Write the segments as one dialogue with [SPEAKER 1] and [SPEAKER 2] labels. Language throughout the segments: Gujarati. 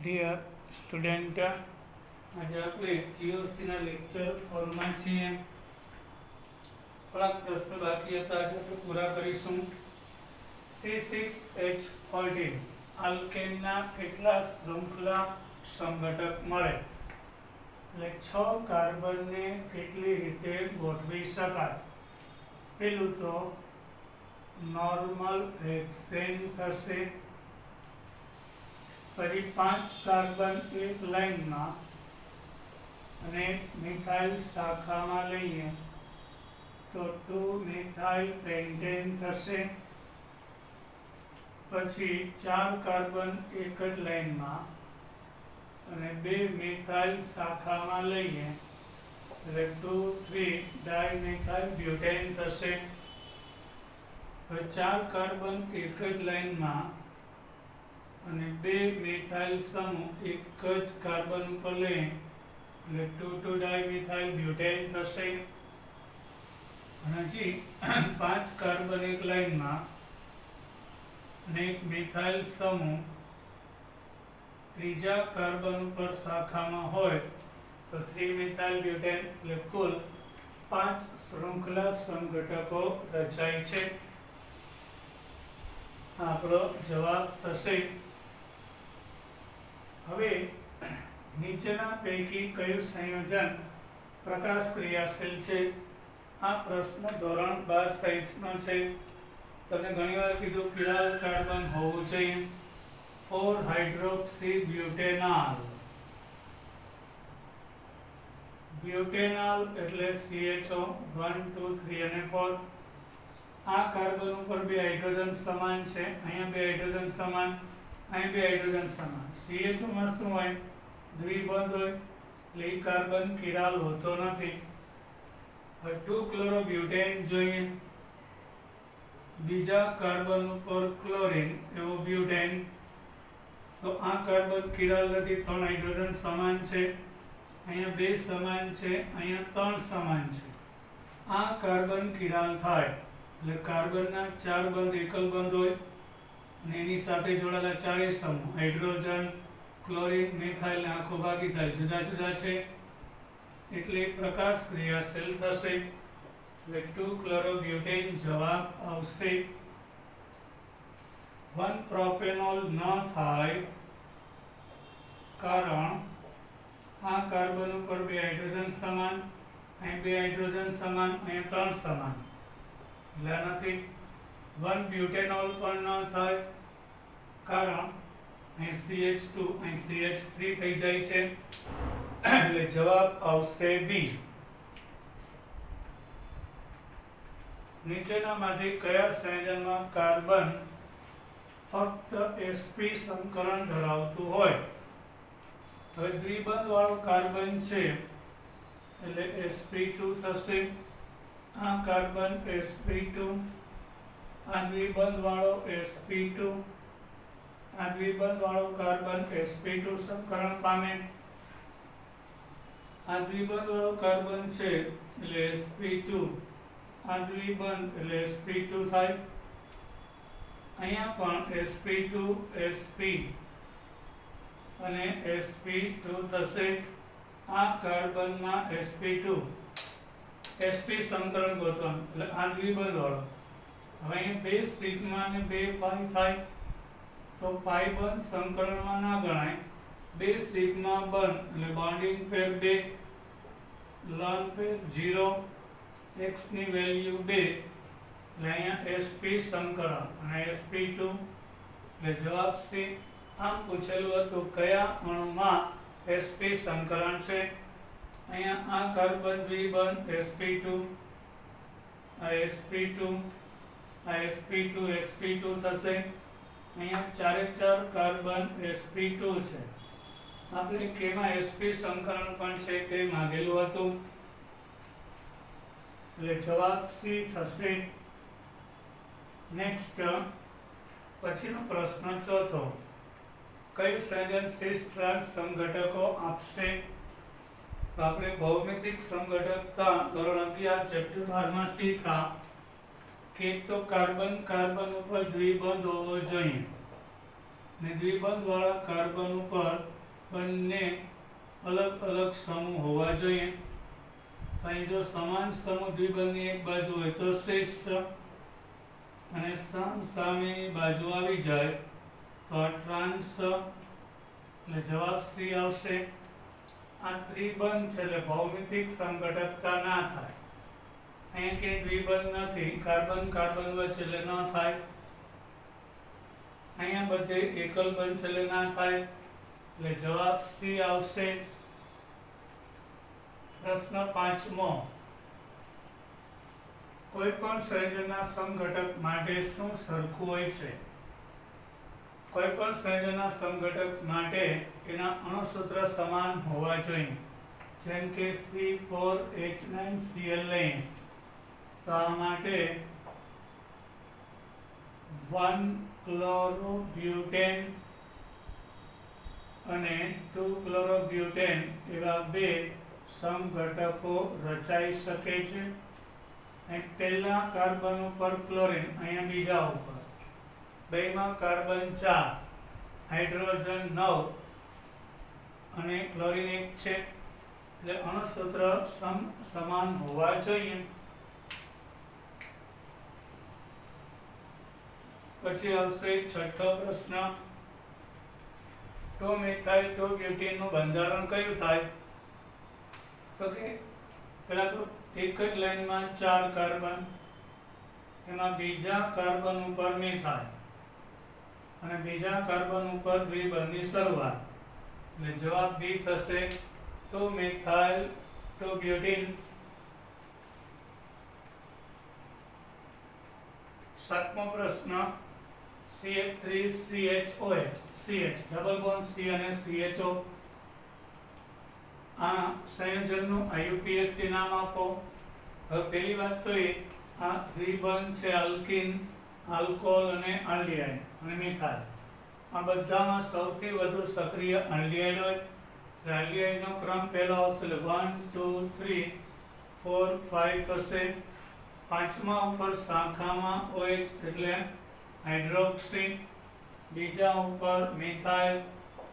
[SPEAKER 1] ડિયર સ્ટુડન્ટ, આજે આપણે જીઓસીના લેક્ચર 4 માં છીએ. થોડાક પ્રશ્નો બાકી હતા, આજે આપણે પૂરા કરીશું. C6H14 આલ્કેનના કેટલા શૃંખલા સંઘટક મળે? એટલે 6 કાર્બનને કેટલી રીતે ગોઠવી શકાય? પેલું તો નોર્મલ હેક્સેન થશે. પછી 5 કાર્બન એક લાઈનમાં અને મિથાઇલ શાખામાં લઈએ તો 2 મિથાઇલ પેન્ટેન થશે. પછી 4 કાર્બન એક જ લાઈનમાં અને 2 મિથાઇલ શાખામાં લઈએ એટલે 2,3 ડાયમિથાઇલ બ્યુટેન થશે. હવે 4 કાર્બન એક જ લાઈનમાં અને 2 મિથાઇલ સમૂહ એક જ કાર્બન ઉપર લઈએ એટલે 2,2 ડાયમિથાઇલ બ્યુટેન થશે. અને હજી 5 કાર્બન એક લાઈનમાં અને એક મિથાઇલ સમૂહ ત્રીજા કાર્બન ઉપર શાખામાં હોય તો 3 મિથાઇલ બ્યુટેન, એટલે કુલ 5 શૃંખલા સંઘટકો રચાય છે. આપણો જવાબ થશે. હવે નીચેના પૈકી કયું સંયોજન પ્રકાશ ક્રિયાશીલ છે? આ પ્રશ્ન ધોરણ 12 સાયન્સનો છે. તમને ઘણીવાર કીધું કિરાલ કાર્બન હોવું જોઈએ. 4 હાઇડ્રોક્સી બ્યુટેનાલ. બ્યુટેનાલ એટલે CHO 1 2 3 અને 4. આ કાર્બન ઉપર 2 હાઇડ્રોજન સમાન છે, અહીંયા 2 હાઇડ્રોજન સમાન, અહીં 2 હાઇડ્રોજન સમાન. CHO માં શું હોય? દ્વિબંધ હોય, એટલે એ કાર્બન કિરાલ હોતો નથી. હવે 2 ક્લોરોબ્યુટેન જોઈએ. બીજા કાર્બન ઉપર ક્લોરીન એવો બ્યુટેન, તો આ કાર્બન કિરાલ નથી. 3 હાઇડ્રોજન સમાન છે, અહીંયા 2 સમાન છે, અહીંયા 3 સમાન છે. આ કાર્બન કિરાલ થાય એટલે કાર્બનના 4 બંધ એકલ બંધ હોય અને એની સાથે જોડાયેલા 4 સમૂહ હાઇડ્રોજન, ક્લોરીન, મિથાઇલ આખો ભાગી થાય, જુદા જુદા છે એટલે પ્રકાશ ક્રિયાશીલ થશે. એટલે 2 ક્લોરોબ્યુટેન જવાબ આવશે. 1 પ્રોપેનોલ ન થાય કારણ આ કાર્બન ઉપર 2 હાઇડ્રોજન સમાન, અહીં 2 હાઇડ્રોજન સમાન, અહીંયા 3 સમાન, એટલે નથી. 1 બ્યુટેનોલ પણ ન થાય કારણ અહીં CH2 અહીં CH3 થઈ જાય છે, એટલે જવાબ આવશે B. નીચેનામાંથી કયા સંયોજનમાં કાર્બન ફક્ત sp સંકરણ ધરાવતું હોય? હવે દ્વિબંધ વાળો કાર્બન છે એટલે sp2 થશે. આ કાર્બન sp2, આ દ્વિબંધ વાળો sp2, આ દ્વિબંધ વાળો કાર્બન sp2 સંકરણ પામે. આ દ્વિબંધ વાળો કાર્બન છે એટલે sp2, આ દ્વિબંધ એટલે sp2 થાય. અહીંયા પણ sp2 sp અને sp2 થશે. આ કાર્બનમાં sp2 sp સંકરણ ગોતવાનું, એટલે આ દ્વિબંધ વાળો. હવે અહીંયા 2 સિગ્મા અને 2 પાઈ થાય તો પાઈ બંધ સંકરણમાં ના ગણાય. 2 સિગ્મા બંધ એટલે બોન્ડિંગ પેર 2, લોન પેર 0, x ની વેલ્યુ 2, એટલે અહીંયા sp સંકરણ અને sp2, એટલે જવાબ C. આમ પૂછેલું હતું કયા અણુમાં sp સંકરણ છે? અહીંયા આ કાર્બન દ્વિબંધ sp2, આ sp2, આ sp2 sp2 થશે. અહીંયા 4 કાર્બન sp2 છે. આપણે કેમાં sp સંકરણ પણ છે તે માંગેલું હતું, એટલે જવાબ C થશે. નેક્સ્ટ પછીનો પ્રશ્ન ચોથો. કયું સંયોજન શીર્ષ સંઘટકો આપશે? તો આપણે ભૌમિતિક સંઘટકતા ધોરણ 11 ચેપ્ટર 12 માં શીખ્યા કે તો કાર્બન કાર્બન ઉપર દ્વિબંધ હોવો જોઈએ ને દ્વિબંધ વાળા કાર્બન ઉપર બંને અલગ અલગ સમૂહ હોવા જોઈએ. તો અહીં જો સમાન સમૂહ દ્વિબંધની એક બાજુ હોય તો શીર્ષ અને સામેની બાજુ આવી જાય તો ટ્રાન્સ, એટલે જવાબ સી આવશે. આ ત્રિબંધ છે એટલે ભૌમિતિક સંઘટકતા ના થાય. અહીંયા કે દ્વિબંધ નથી, કાર્બન કાર્બન વચ્ચે એટલે ન થાય. અહીંયા બધે એકલ બંધ છે એટલે ના થાય, એટલે જવાબ સી આવશે. પ્રશ્ન 5મો, કોઈ પણ સંયોજનના સમઘટક માટે શું સરખું હોય છે? કોઈ પણ સંયોજનના સમઘટક માટે એના અણુસૂત્ર સમાન હોવા જોઈએ. જેમ કે C4H9Cl લઈએ તો આ માટે 1-chlorobutane અને 2-chlorobutane એવા બે સમઘટકો રચાઈ શકે છે. અહીં પહેલા કાર્બન ઉપર ક્લોરીન, અહીંયા બીજા ઉપર, બેમાં કાર્બન 4, હાઇડ્રોજન 9 અને ક્લોરીન 1 છે, એટલે અણુસૂત્ર સમાન હોવા જોઈએ. પછી આવશે 6થો પ્રશ્ન, 2-methyl-2-butene નું બંધારણ કયું થાય? તો કે પહેલા તો એક જ લાઈનમાં 4 કાર્બન, એમાં બીજા કાર્બન ઉપર મિથાઇલ અને બીજા કાર્બન ઉપર દ્વિબંધની શરૂઆત, એટલે જવાબ બી થશે 2-methyl-2-butene. 7મો પ્રશ્ન, CH3CHOH, CH double bond C અને CHO, આ સંયોજનનું IUPAC નામ આપો. હવે પહેલી વાત તો એ આ દ્વિબંધ છે આલ્કીન, આલ્કોહોલ અને આલ્ડીહાઇડ અને મિથાઇલ. આ બધામાં સૌથી વધુ સક્રિય આલ્ડીહાઇડ હોય. આલ્ડીહાઇડનો ક્રમ પહેલો આવશે એટલે 1 2 3 4 5 થશે. પાંચમા ઉપર શાખામાં OH એટલે હાઇડ્રોક્સી, બીજા ઉપર મિથાઇલ,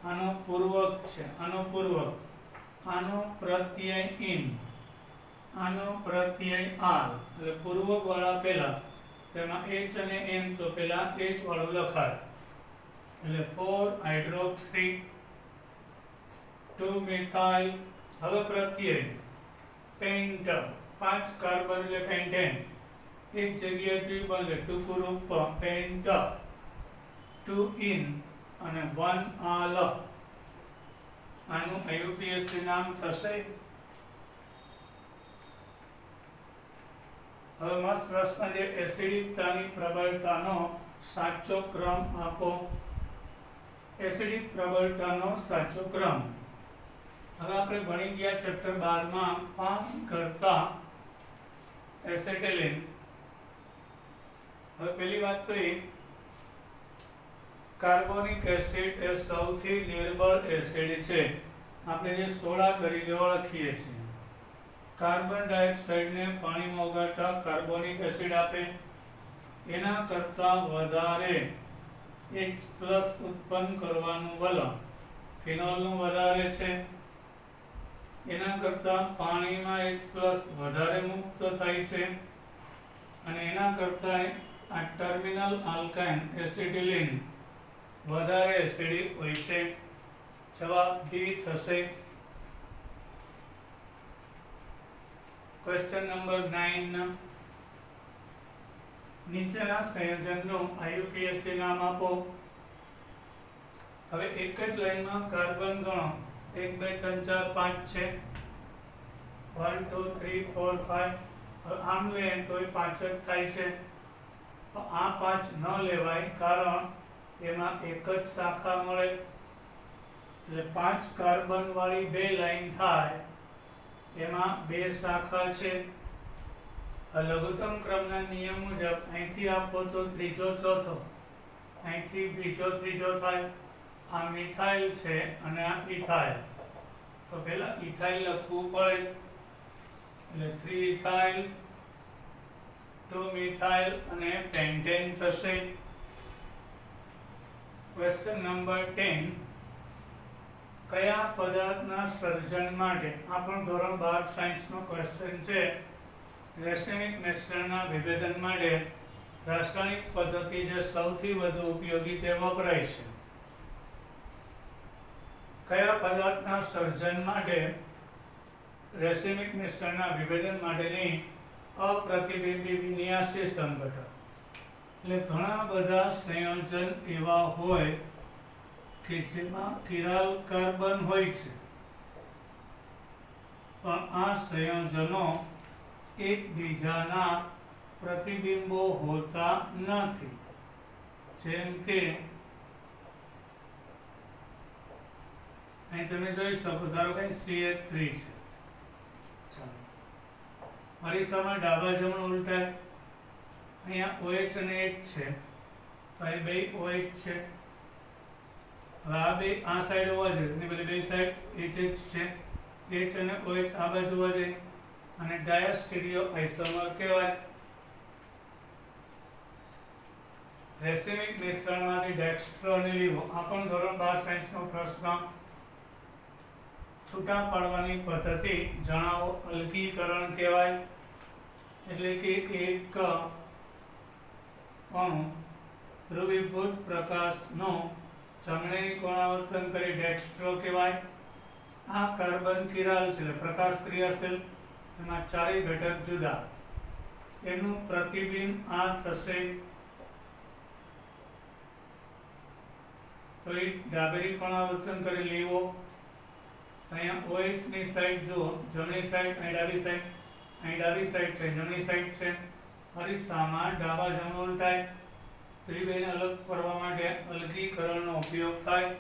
[SPEAKER 1] આનો પૂર્વક છે, આનો પૂર્વક, આનો પ્રત્યય ઇન, આનો પ્રત્યય આર, એટલે પૂર્વક વાળા પહેલા, તેમાં H અને N તો પહેલા H વાળું લખાય, એટલે 4 હાઇડ્રોક્સી 2 મિથાઇલ. હવે પ્રત્યય પેન્ટ, 5 કાર્બન એટલે પેન્ટેન, એક જગ્યાએ દ્વિબંધ એટલે ટુકુરૂપ પેન્ટ, 2 ઇન અને 1 આલ, આનું IUPAC નામ થશે. હવે મસ્ત પ્રશ્ન છે, એસિડિકતાની પ્રબળતાનો સાચો ક્રમ આપો. એસિડિક પ્રબળતાનો સાચો ક્રમ હવે આપણે ભણી ગયા ચેપ્ટર 12 માં પાણી કરતા એસિટિલિન. હવે પહેલી વાત તો એ કાર્બોનિક એસિડ એ સૌથી નિર્બળ એસિડ છે. આપણે જે સોડા તરીકે ઓળખીએ છીએ. કાર્બન ડાયોક્સાઇડને પાણીમાં ઓગાળતા કાર્બોનિક એસિડ આપે, એના કરતાં વધારે H+ ઉત્પન્ન કરવાનું વલણ ફિનોલનું વધારે છે. એના કરતાં પાણીમાં H+ વધારે મુક્ત થાય છે અને એના કરતાં આ ટર્મિનલ આલ્કાઇન એસિટિલિન વધારે એસિડિક હોય છે. જવાબ ડી થશે. ક્વેશ્ચન નંબર 9, નીચેના સંયોજનનું IUPAC નામ આપો. હવે એક જ લાઈનમાં કાર્બન ગણો, 1 2 3 4 5 છે, 1 2 3 4 5. હવે આમ લઈએ તો એ 5 જ થાય છે. આ 5 ન લેવાય કારણ એમાં એક જ શાખા મળે, એટલે 5 કાર્બન વાળી 2 લાઈન થાય, એમાં 2 શાખા છે. લઘુત્તમ ક્રમના નિયમ મુજબ અહીંથી આપો તો ત્રીજો ચોથો, અહીંથી બીજો ત્રીજો થાય. આ મિથાઇલ છે અને આ ઇથાઇલ, તો પહેલા ઇથાઇલ લખવું પડે, એટલે 3 ઇથાઇલ 2 મિથાઇલ અને પેન્ટેન થશે. ક્વેશ્ચન નંબર 10, કયા પદાર્થના સર્જન માટે, આ પણ ધોરણ 12 સાયન્સનો ક્વેશ્ચન છે. રેસિમિક મિશ્રણના વિભેદન માટે રાસાયણિક પદ્ધતિ જે સૌથી વધુ ઉપયોગી તે વપરાય છે. કયા પદાર્થના સર્જન માટે રેસિમિક મિશ્રણના વિભેદન માટેની અપ્રતિબિંબી વિન્યાસી સંઘટક. એટલે ઘણા બધા સંયોજન એવા હોય કે જેમાં કિરાલ કાર્બન હોય છે, પણ આ સંયોજનો એકબીજાના પ્રતિબિંબો હોતા નથી. જેમ કે અહીં તમે જોઈ શકો, ધારો કે CH3 છે. ચાલો, અરીસામાં ડાબા જમણું ઉલટાય, અહીંયા OH અને H છે, તો અહીં બે OH છે. હવે આ બે આ સાઈડ હોવા જોઈએ, એની બધી બે સાઈડ HH છે. H અને OH આ બાજુ હોવા જોઈએ, અને ડાયસ્ટીરિયો આઇસોમર કહેવાય. રેસિમિક મિશ્રણમાંથી ડેક્સ્ટ્રો અને લીવો, આ પણ ધોરણ 12 સાયન્સનો પ્રશ્ન. છૂટા પાડવાની પદ્ધતિ જણાવો. અલગીકરણ કહેવાય. એટલે કે એક અણુ ધ્રુવીભૂત પ્રકાશનો જમણેની કોણાવર્તન કરી ડેક્સ્ટ્રો કહેવાય. આ કાર્બન કિરાલ છે, પ્રકાશ ક્રિયાશીલ, એમાં ચારેય ઘટક જુદા. એનું પ્રતિબિંબ આ થશે, તો એ ડાબેરી કોણાવર્તન કરી લીવો. અહીંયા OH ની સાઈડ જુઓ, જમણી સાઈડ, અહીં ડાબી સાઈડ, અહીં ડાબી સાઈડ છે, જમણી સાઈડ છે. અરીસામાં ડાબા જમણું ઉલટાય, તો એ બેને અલગ કરવા માટે અલગીકરણનો ઉપયોગ થાય.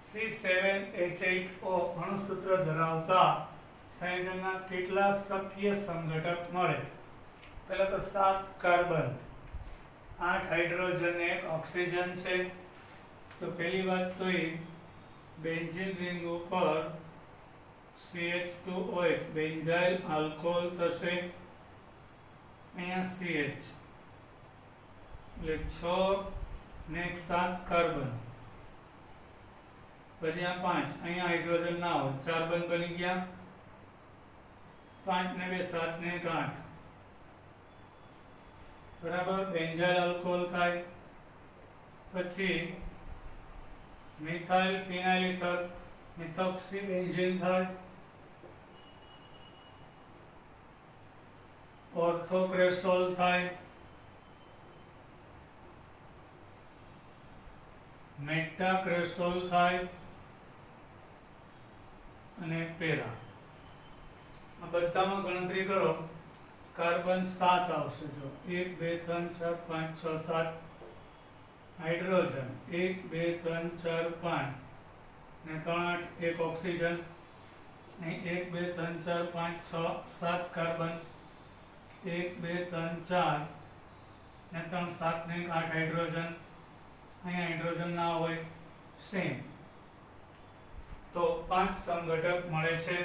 [SPEAKER 1] C7H8O અણુસૂત્ર ધરાવતા સંયોજનના કેટલા શક્ય સંઘટક મળે? પહેલા તો 7 કાર્બન, 8 હાઇડ્રોજન ને 1 ઓક્સિજન છે. તો પહેલી વાત તો એ બેન્ઝીન રિંગ ઉપર CH2OH બેન્ઝાઇલ આલ્કોહોલ થશે. અહીંયા CH એટલે 6 ને 7 કાર્બન, પછી આ 5, અહીંયા હાઇડ્રોજન ના હોય, 4 બંધ બની ગયા. 5 ને 2 7 ને 1 8, બરાબર, બેન્ઝાઇલ આલ્કોહોલ થાય. પછી મિથાઇલ ફિનાઇલ ઇથર મિથોક્સી બેન્ઝીન થાય. ઓર્થોક્રેસોલ થાય. મેટાક્રેસોલ થાય અને પેરા. આ બધામાં ગણતરી કરો, કાર્બન 7 આવશે. જો 1 2 3 4 5 6 7, હાઇડ્રોજન 1 2 3 4 5 ને 3 8, 1 ઓક્સિજન. અહીં 1 2 3 4 5 6 7 કાર્બન, 1 2 3 4 ને 3 7 ને 1 8 હાઇડ્રોજન. અહીંયા હાઇડ્રોજન ના હોય, સેમ. તો 5 સંઘટક મળે છે.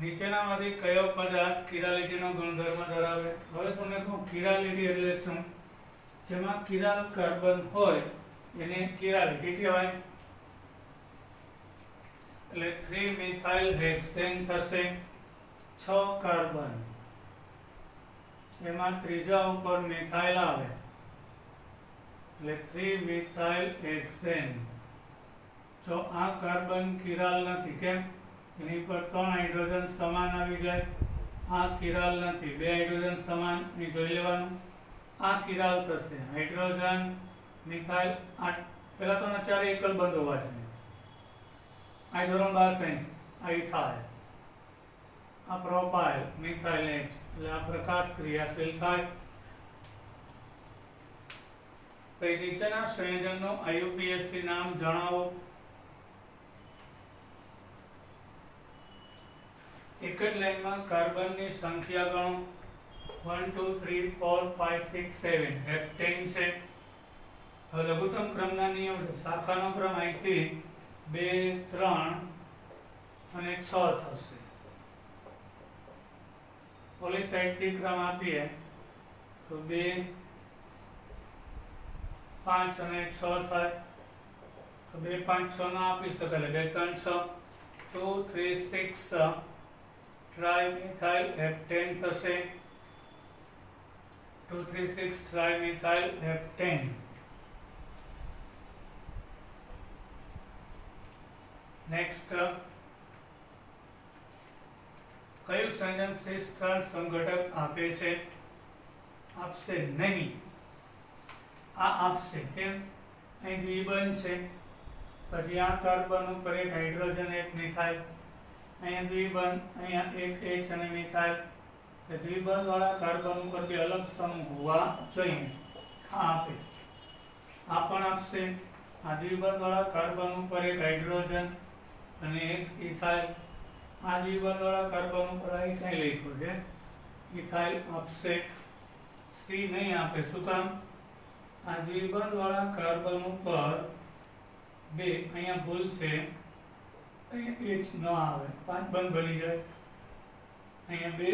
[SPEAKER 1] નીચેનામાંથી કયો પદાર્થ કિરાલિટીનો ગુણધર્મ ધરાવે? હવે તમને કહું કિરાલિટી એટલે શું? જેમાં કિરાલ કાર્બન હોય એને કિરાલિટી કહેવાય. એટલે 3 મિથાઇલ હેક્સેન થશે. 6 કાર્બન, એમાં ત્રીજા ઉપર મિથાઇલ આવે એટલે 3 મિથાઇલ હેક્સેન. જો આ કાર્બન કિરાલ નથી, કેમ? એની પર 3 હાઇડ્રોજન સમાન આવી જાય. આ કિરાલ નથી, 2 હાઇડ્રોજન સમાન, એ જોઈ લેવાનું. આ કિરાલ થશે. હાઇડ્રોજન મિથાઇલ, આ પહેલા તો ચારે એકલ બંધ હોવા જોઈએ. આ ધોરણ 12 સાયન્સ આ થાય. આ પ્રોપાઇલ મિથાઇલ H એટલે આ પ્રકાશ ક્રિયાશીલ થાય. પછી નીચેના સંયોજનનું IUPAC નામ જણાવો. એક જ લાઈનમાં કાર્બનની સંખ્યા ગણો. 1 2 3 4 5 6 7 હેપ્ટેન છે. હવે લઘુત્તમ ક્રમના નિયમ, શાખાનો ક્રમ અહીંથી 2 3 અને 6 થશે. ઓલી સાઈડથી ક્રમ આપીએ તો 2 5 અને 6 થાય તો 2 5 6 ના આપી શકાય એટલે 2 3 6 2 3 6 ટ્રાઇમિથાઇલ હેપ્ટેન થશે 2 3 6 ટ્રાઇમિથાઇલ હેપ્ટેન. નેક્સ્ટ કયું સંયોજન cis ત્રણ સંઘટક આપે છે? આપશે નહીં. આ આપશે કેમ? અહીં દ્વિબંધ છે, પછી આ કાર્બન ઉપર એક હાઇડ્રોજન એક મિથાઇલ, અહીંયા દ્વિબંધ, અહીંયા એક H અને મિથાઇલ, એટલે દ્વિબંધ વાળા કાર્બન ઉપર બે અલગ સમૂહ હોવા જોઈએ. આ આપે. આ પણ આપશે. આ દ્વિબંધ વાળા કાર્બન ઉપર એક હાઇડ્રોજન અને એક ઇથાઇલ, આ દ્વિબંધ વાળા કાર્બન ઉપર આ ઇથાઇલ લખ્યું છે, ઇથાઇલ આપશે. સી નહીં આપે. શું કામ? આ દ્વિબંધ વાળા કાર્બન ઉપર બે, અહીંયા ભૂલ છે, અહીંયા H ન આવે, પાંચ બંધ બની જાય. અહીંયા બે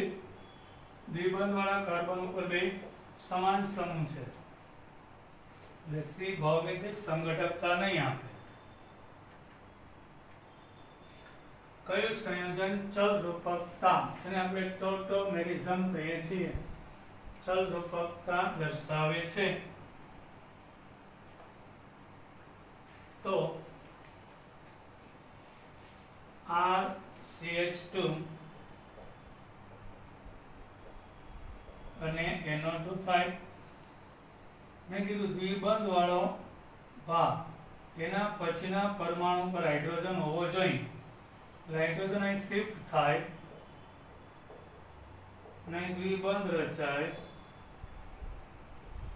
[SPEAKER 1] દ્વિબંધ વાળા કાર્બન ઉપર બે સમાન સમૂહ છે એટલે સી ભૌમિતિક સંઘટકતા નહીં આપે. કયું સંયોજન ચલ રૂપકતા, જેને આપણે ટોટોમેરિઝમ કહીએ છીએ, ચલ રૂપકતા દર્શાવે છે? તો RCH2 અને NO2 થાય. મેં કીધું દ્વિબંધ વાળો ભાગ, એના પછીના પરમાણુ પર હાઇડ્રોજન હોવો જોઈએ. હાઇડ્રોજન અહીં શિફ્ટ થાય અને અહીં દ્વિબંધ રચાય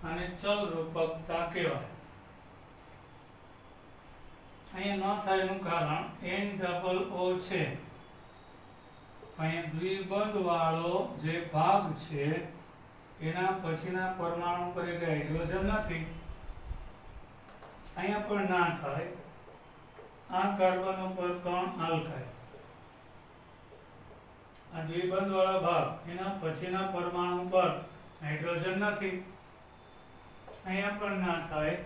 [SPEAKER 1] અને ચલ રૂપકતા કહેવાય. અહીંયા ન થાય એનું કારણ NOO છે. અહીંયા દ્વિબંધ વાળો જે ભાગ છે એના પછીના પરમાણુ પર એક હાઇડ્રોજન નથી. અહીંયા પણ ના થાય. આ કાર્બન ઉપર 3 આલ્કાઇલ, આ દ્વિબંધ વાળા ભાગ એના પછીના પરમાણુ પર હાઇડ્રોજન નથી. અહીંયા પણ ના થાય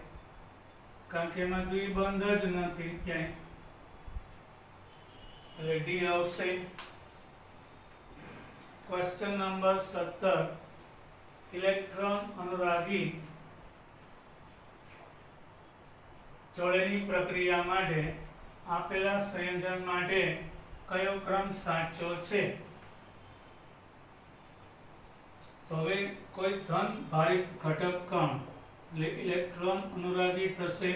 [SPEAKER 1] કારણ કે એમાં દ્વિબંધ જ નથી ક્યાંય, એટલે ડી આવશે. ક્વેશ્ચન નંબર 17, ઇલેક્ટ્રોન અનુરાગી જોડેની પ્રક્રિયા માટે આપેલા સંયોજન માટે કયો ક્રમ સાચો છે? તો હવે કોઈ ધન ભારિત ઘટક કણ એટલે ઇલેક્ટ્રોન અનુરાગી થશે,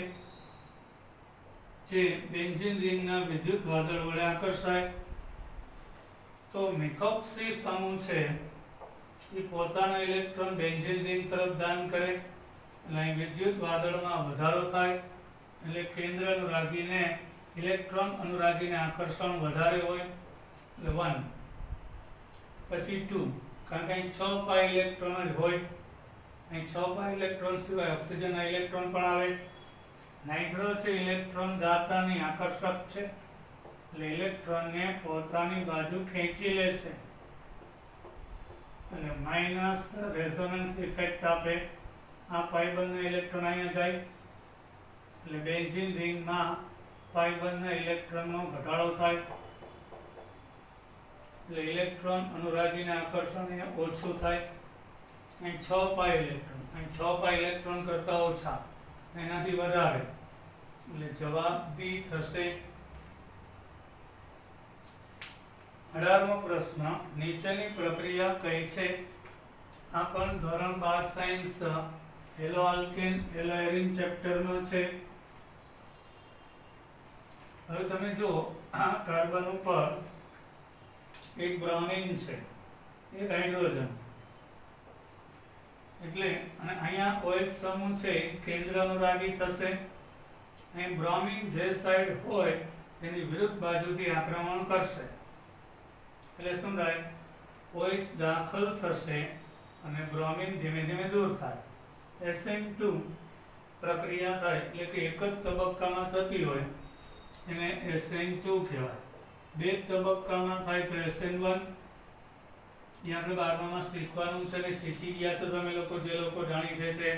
[SPEAKER 1] જે બેન્ઝીન રિંગના વિદ્યુત વાદળ વડે આકર્ષાય. તો મિથોક્સી સમૂહ છે એ પોતાનો ઇલેક્ટ્રોન બેન્ઝીન રિંગ તરફ દાન કરે એટલે અહીં વિદ્યુત વાદળમાં વધારો થાય, એટલે કેન્દ્ર અનુરાગીને ઇલેક્ટ્રોન અનુરાગીને આકર્ષણ વધારે હોય એટલે 1. પછી 2, કારણ કે અહીં 6 પાઈ ઇલેક્ટ્રોન જ હોય. અહીં 6 પાઈ ઇલેક્ટ્રોન સિવાય ઓક્સિજનના ઇલેક્ટ્રોન પણ આવે. નાઇટ્રો છે ઇલેક્ટ્રોન દાતાની આકર્ષક છે એટલે ઇલેક્ટ્રોનને પોતાની બાજુ ખેંચી લેશે અને માઇનસ રેઝોનન્સ ઇફેક્ટ આપે. આ પાઈ બંધના ઇલેક્ટ્રોન અહીંયા જાય એટલે બેન્ઝીન રિંગમાં પાઈ બંધના ઇલેક્ટ્રોનનો ઘટાડો થાય એટલે ઇલેક્ટ્રોન અનુરાગીને આકર્ષણ એ ઓછું થાય. અહીં 6 પાઈ ઇલેક્ટ્રોન, અહીં 6 પાઈ ઇલેક્ટ્રોન કરતા ઓછા, એનાથી વધારે, એટલે જવાબ બી થશે. 18મો પ્રશ્ન, નીચેની પ્રક્રિયા કઈ છે? આ પણ ધોરણ 12 science haloalkane haloarene ચેપ્ટરમાં છે. હવે તમે જો આ કાર્બન ઉપર એક બ્રોમિન છે, એક હાઇડ્રોજન, એટલે અને અહીંયા OH સમૂહ છે કેન્દ્ર અનુરાગી થશે. અહીં બ્રોમિન જે સાઈડ હોય એની વિરુદ્ધ બાજુથી આક્રમણ કરશે એટલે શું થાય? OH દાખલ થશે અને બ્રોમિન ધીમે ધીમે દૂર થાય. SN2 પ્રક્રિયા થાય એટલે કે એક જ તબક્કામાં થતી હોય એને SN2 કહેવાય. બે તબક્કામાં થાય તો SN1. એ આપણે 12માં શીખવાનું છે ને, શીખી ગયા છો તમે લોકો, જે લોકો જાણી છે તે.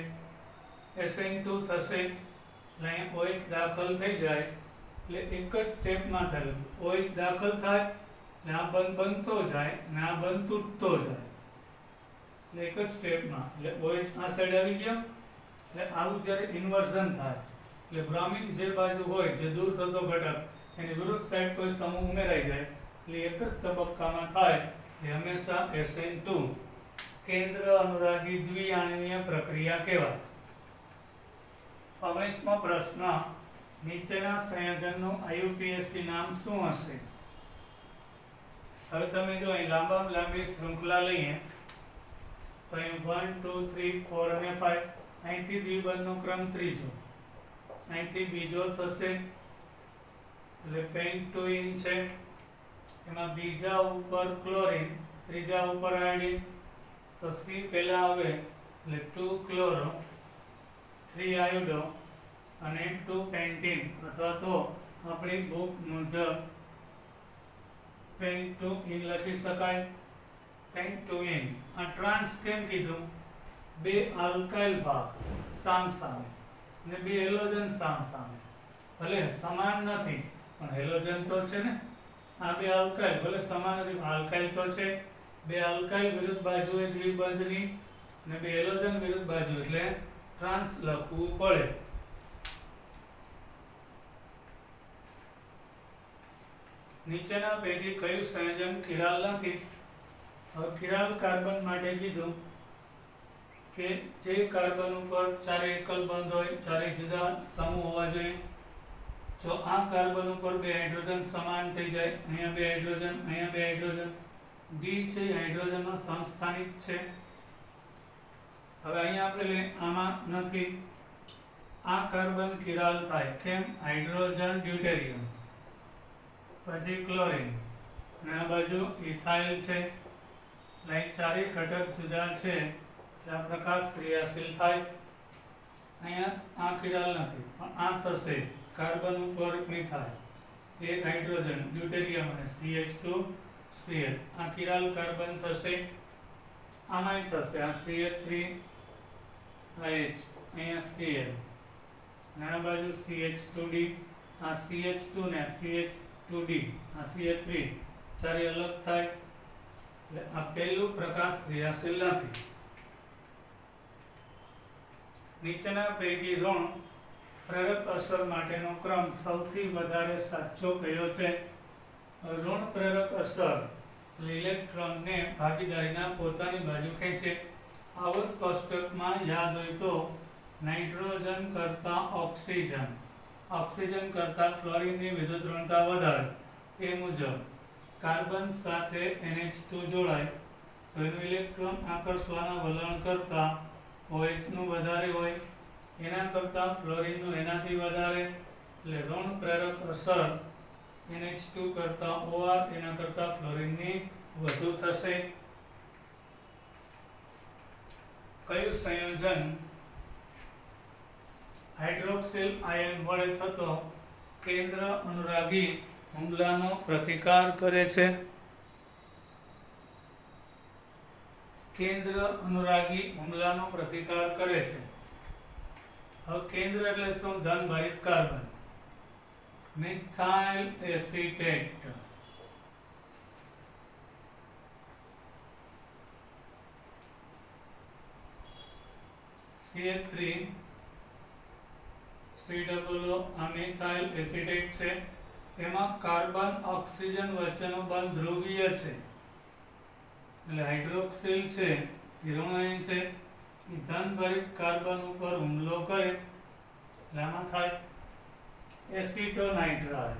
[SPEAKER 1] SN2 થશે એટલે અહીંયા OH દાખલ થઈ જાય એટલે એક જ સ્ટેપમાં થયેલું OH દાખલ થાય એટલે આ બંધ બનતો જાય અને આ બંધ તૂટતો જાય એટલે એક જ સ્ટેપમાં એટલે OH આ સાઈડ આવી ગયો એટલે આવું જ્યારે ઇન્વર્ઝન થાય એટલે બ્રાહ્મીન જે બાજુ હોય જે દૂર થતો ઘટક એની વિરુદ્ધ સાઈડ કોઈ સમૂહ ઉમેરાઈ જાય એટલે એક જ તબક્કામાં થાય એ હંમેશા SN2 કેન્દ્ર અનુરાગી દ્વિઆણ્વીય પ્રક્રિયા કહેવાય. 19મો પ્રશ્ન નીચેના સંયોજનનું IUPAC નામ શું હશે? હવે તમે જો અહીં લાંબામાં લાંબી શૃંખલા લઈએ તો અહીં 1 2 3 4 અને 5 અહીંથી દ્વિબંધનો ક્રમ ત્રીજો, અહીંથી બીજો થશે એટલે પેન્ટોઇન છે, એમાં બીજા ઉપર ક્લોરીન, ત્રીજા ઉપર આયોડીન, તો C પહેલા આવે એટલે 2 ક્લોરો 3 આયોડો અને 2 પેન્ટીન અથવા તો આપણી બુક મુજબ પેન્ટોઇન લખી શકાય. પેન્ટોઇન આ ટ્રાન્સ કેમ કીધું? બે આલ્કાઇલ ભાગ સામસામે અને બે હેલોજન સામસામે, ભલે સમાન નથી પણ હેલોજન તો છે ને. આ બે આલ્કાઇલ ભલે સમાન નથી આલ્કાઇલ તો છે, બે આલ્કાઇલ વિરુદ્ધ બાજુએ દ્વિબંધની અને બે હેલોજન વિરુદ્ધ બાજુ એટલે ટ્રાન્સ લખવું પડે. નીચેના પૈકી કયું સંયોજન કિરાલ નથી? હવે કિરાલ કાર્બન માટે કીધું કે જે કાર્બન ઉપર ચારે એકલ બંધ હોય, ચારે જુદા સમૂહ હોવા જોઈએ. જો આ કાર્બન ઉપર બે હાઇડ્રોજન સમાન થઈ જાય, અહીંયા બે હાઇડ્રોજન, અહીંયા બે હાઇડ્રોજન, ડી છે હાઇડ્રોજનમાં સમસ્થાનિક છે. હવે અહીંયા આપણે આમાં નથી, આ કાર્બન કિરાલ થાય કેમ? હાઇડ્રોજન ડ્યુટેરિયમ, પછી ક્લોરીન અને આ બાજુ ઇથાઇલ છે. લાઈક ચારે ઘટક જુદા છે એટલે આ પ્રકાશ ક્રિયાશીલ થાય. અહીંયા આ કિરાલ નથી પણ આ થશે કાર્બન ઉપર મિથાઇલ, એક હાઇડ્રોજન ડ્યુટેરિયમ અને CH2Cl, આ કિરાલ કાર્બન થશે. આમાંય થશે આ CH3H, અહીંયા Cl અને આ બાજુ CH2D, આ CH2 ને CH2D, આ CH3 ચારે અલગ થાય એટલે આ પહેલું પ્રકાશ ક્રિયાશીલ નથી. નીચેના પૈકી ઋણ પ્રેરક અસર માટેનો ક્રમ સૌથી વધારે સાચો કયો છે? ઋણ પ્રેરક અસર ઇલેક્ટ્રોનને ભાગીદારીના પોતાની બાજુ ખેંચે. આવર્ત કોષ્ટકમાં યાદ હોય તો નાઇટ્રોજન કરતા ઓક્સિજન કરતા ફ્લોરિનની વિદ્યુત ઋણતા વધારે. એ મુજબ કાર્બન સાથે NH2 જોડાય તો એનું ઇલેક્ટ્રોન આકર્ષવાના વલણ કરતા OH નું વધારે હોય, એના કરતા ફ્લોરિનનું એનાથી વધારે, એટલે ઋણ પ્રેરક અસર NH2 કરતા OR એના કરતા ફ્લોરિનની વધુ થશે. કયું સંયોજન હાઇડ્રોક્સિલ આયન વડે થતો કેન્દ્ર અનુરાગી હુમલાનો પ્રતિકાર કરે છે? કેન્દ્ર અનુરાગી હુમલાનો પ્રતિકાર કરે છે. હવે કેન્દ્ર એટલે શું? ધનભારિત carbon, methyl acetate, CH3 COO, આ મિથાઇલ એસિટેટ છે. એમાં કાર્બન ઓક્સિજન વચ્ચેનો બંધ ધ્રુવીય છે એટલે હાઇડ્રોક્સિલ છે એ ઋણ છે, એ ધનભારિત કાર્બન ઉપર હુમલો કરે એટલે આમાં થાય એસિટોનાઇટ્રાઇલ.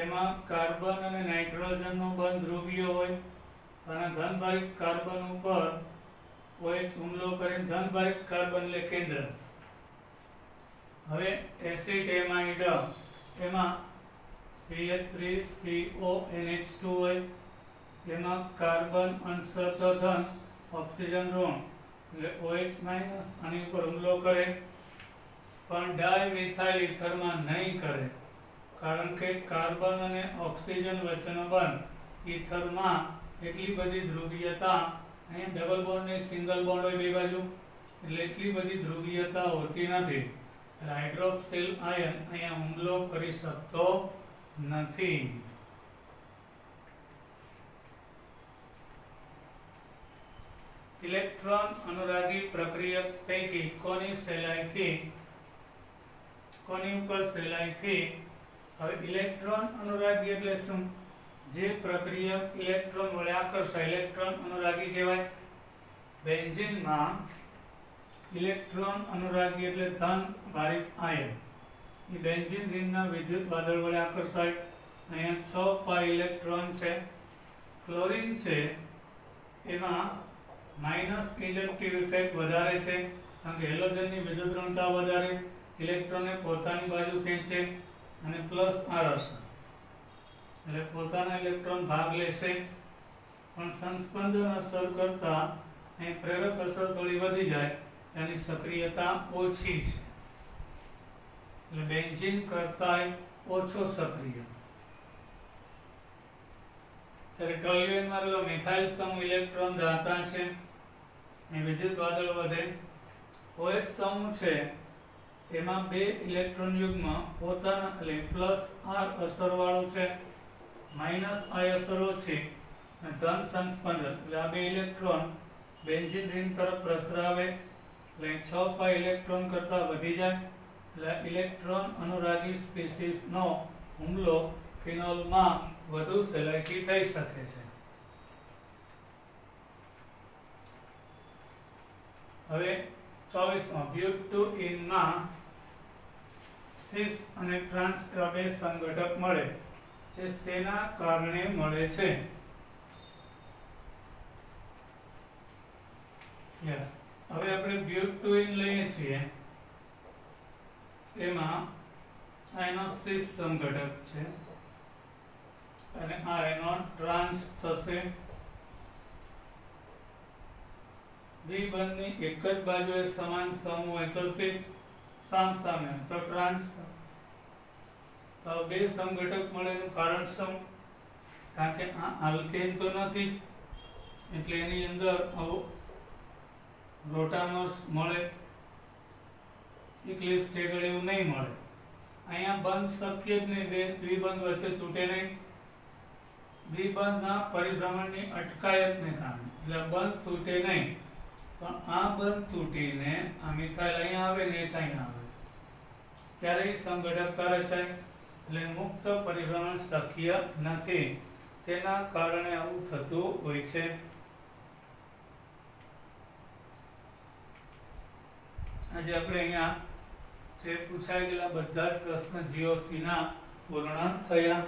[SPEAKER 1] એમાં કાર્બન અને નાઇટ્રોજનનો બંધ ધ્રુવીય હોય અને ધનભારિત કાર્બન ઉપર OH હુમલો કરે. ધનભારિત કાર્બન એટલે કેન્દ્ર. હવે એસિટેમાઇડ એમાં CH3CONH2 હોય, એમાં કાર્બન અંશ તો ધન, ઓક્સિજન ઋણ એટલે OH માઇનસ આની ઉપર હુમલો કરે પણ ડાયમિથાઇલ ઇથરમાં નહીં કરે, કારણ કે કાર્બન અને ઓક્સિજન વચ્ચેનો બંધ ઇથરમાં એટલી બધી ધ્રુવીયતા, અહીં ડબલ બોન્ડ ને સિંગલ બોન્ડ હોય બે બાજુ, એટલે એટલી બધી ધ્રુવીયતા હોતી નથી, એટલે હાઇડ્રોક્સિલ આયન અહીંયા હુમલો કરી શકતો નથી. ઇલેક્ટ્રોન અનુરાગી પ્રક્રિયક પૈકી કોની ઉપર સહેલાઈથી હવે ઇલેક્ટ્રોન અનુરાગી એટલે શું? જે પ્રક્રિયક ઇલેક્ટ્રોન વડે આકર્ષાય ઇલેક્ટ્રોન અનુરાગી કહેવાય. બેન્ઝીનમાં ઇલેક્ટ્રોન અનુરાગી એટલે ધન ભારિત આયન. એ બેન્ઝીન રિંગના વિદ્યુત વાદળ વડે આકર્ષાય. અહીંયા 6 પાઈ ઇલેક્ટ્રોન છે. ક્લોરીન છે એમાં માઇનસ ઇલેક્ટ્રિક ઇફેક્ટ વધારે છે, કારણ કે હેલોજનની વિદ્યુત ઋણતા વધારે, ઇલેક્ટ્રોનને પોતાની બાજુ ખેંચે અને પ્લસ આર અસર, એટલે પોતાના ઇલેક્ટ્રોન ભાગ લેશે. પણ સંસ્પંદન અસર કરતા અહીં પ્રેરક અસર થોડી વધી જાય, એની સક્રિયતા ઓછી છે, એટલે બેન્ઝીન કરતાં ઓછો સક્રિય. જ્યારે ટોલ્યુએનમાં રહેલો મિથાઇલ સમૂહ ઇલેક્ટ્રોન દાતા છે, એ વિદ્યુત વાદળ વધે. OH સમૂહ છે એમાં 2 ઇલેક્ટ્રોન યુગ્મ પોતાના એટલે પ્લસ આર અસર વાળો છે, માઇનસ આઈ અસર ઓછી અને ધન સંસ્પંદન, એટલે આ 2 ઇલેક્ટ્રોન બેન્ઝીન રિંગ તરફ પ્રસરાવે, એટલે 6 પાઈ ઇલેક્ટ્રોન કરતાં વધી જાય, એટલે ઇલેક્ટ્રોન અનુરાગી સ્પીસીસનો હુમલો ફિનોલમાં વધુ સહેલાઈથી થઈ શકે છે. હવે 24માં બ્યુટુઇનમાં સિસ અને ટ્રાન્સ એવા 2 સંઘટક મળે, જે શેના કારણે મળે છે? યસ, હવે આપણે બ્યુટુઇન લઈએ છીએ, એમાં આ એનો સિસ સંઘટક છે અને આ એનો ટ્રાન્સ થશે. દ્વિબંધની એક જ બાજુએ સમાન સમૂહ હોય તો સિસ, સામસામે તો ટ્રાન્સ. તો 2 સંઘટક મળેનું કારણ શું? કારણ કે આ આલ્કેન તો નથી જ, એટલે એની અંદર આવું રોટામર્સ મળે, ઇક્લિપ્સ ટેગલ એવું નહીં મળે. અહીંયા બંધ શક્ય જ નહીં, 2 દ્વિબંધ વચ્ચે તૂટે નહીં. દ્વિબંધના પરિભ્રમણની અટકાયતને કારણે, એટલે બંધ તૂટે નહીં, પણ આ બંધ તૂટીને આ મિથાઇલ અહીંયા આવે ને એચ અહીંયા આવે, ત્યારે એ સંઘટકતા રચાય, એટલે મુક્ત પરિભ્રમણ શક્ય નથી. તેના કારણે આવું થતું હોય છે. આજે આપણે અહીંયા જે પૂછાઈ ગયેલા બધા જ પ્રશ્ન GOC ના પૂર્ણ થયા.